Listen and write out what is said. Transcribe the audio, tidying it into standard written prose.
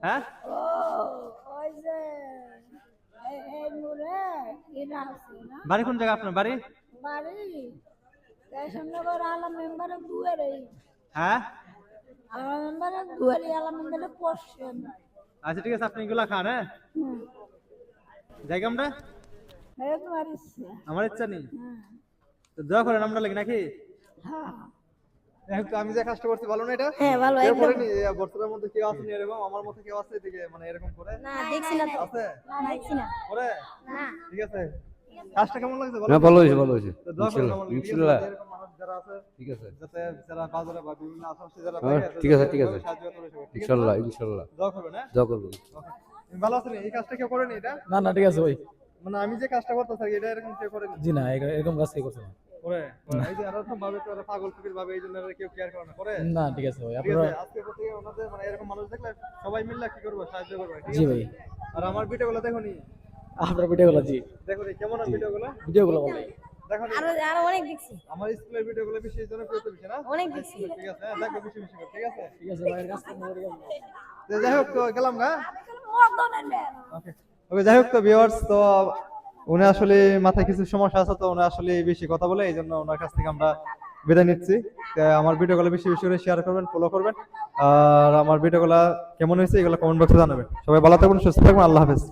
হ্যাঁ ও ওই যে এই নূরে এরা আছে না বাড়ি কোন জায়গা আপনার বাড়ি? বাড়ি স্টেশননগর আলম মেম্বারের দুয়ারে হ্যাঁ আলম মেম্বারের দুয়ারে আলম মেম্বারের পোস্টেন আচ্ছা ঠিক আছে, আপনি এগুলা খান। হ্যাঁ হুম জায়গা আমরা এই তোমার ইচ্ছা আমার ইচ্ছা নেই, হ্যাঁ তো দোয়া করেন আমরা লাগি নাকি? হ্যাঁ তো আমি যে কাজটা করছি ভালো না এটা? হ্যাঁ ভালো কেউ একদম করেনি বর্তমানের মধ্যে কেউ আসেনি এরকম, আমার মতো কেউ আছে এদিকে মানে এরকম করে না দেখছি না তো আছে না দেখছি না করে? না ঠিক আছে, কাজটা কেমন লাগছে না ভালো হয়েছে ভালো হয়েছে তো দোয়া করেন আমার লাগি, ঠিক আছে? ইনশাআল্লাহ এরকম মানুষ যারা আছে ঠিক আছে যাতে যারা বাজারে বা বিভিন্ন আশেপাশে যারা হ্যাঁ, থাকে ঠিক আছে, ঠিক আছে। সাহায্য করে সবাই, ঠিক আছে? ইনশাআল্লাহ ইনশাআল্লাহ দোয়া করবেন। হ্যাঁ দোয়া করবো। তুমি ভালো আছেন? এই কাজটা কেউ করেনি এটা? না না ঠিক আছে ভাই। মানে আমি যে কাজটা করতেছি এটা এরকম কেউ করেনি? জি না, এরকম কাজ কেউ করছে না। করে এই যে এরকম ভাবে তো এরা পাগল ফকির ভাবে এই জন্য এরা কেউ কেয়ার করে না, করে? না ঠিক আছে ভাই, ঠিক আপনারা আছে, আজকে প্রতি ওনাদের মানে এরকম মানুষ দেখলে সবাই মিলে কি করবো, সাহায্য করবে, ঠিক জি আছে? ভাই, আর আমার ভিডিওগুলো দেখোনি? আপনার ভিডিওগুলো জি দেখো নি কেমন ভিডিওগুলো? ভিডিওগুলো ভালো। দেখো নি? আরো অনেক দেখছি আমার স্কুলের ভিডিওগুলো বেশি জনপ্রিয় বেশি না? অনেক দেখছি ঠিক আছে, হ্যাঁ দেখো বেশি বেশি করে, ঠিক আছে? ঠিক আছে ভাই, কাজ করতে হবে, ঠিক আছে। তো যাই হোক, তো গেলাম গা। মদনের নেন ওকে ওকে, যাই হোক তো ভিউয়ার্স, তো উনি আসলে মাথায় কিছু সমস্যা আছে, তো উনি আসলে বেশি কথা বলে, এই জন্য ওনার কাছ থেকে আমরা বিদায় নিচ্ছি। তো আমার ভিডিওগুলো বেশি বেশি করে শেয়ার করবেন, ফলো করবেন, আর আমার ভিডিওগুলো কেমন হয়েছে এগুলো কমেন্ট বক্সে জানাবেন। সবাই ভালো থাকবেন, সুস্থ থাকবেন, আল্লাহ হাফেজ।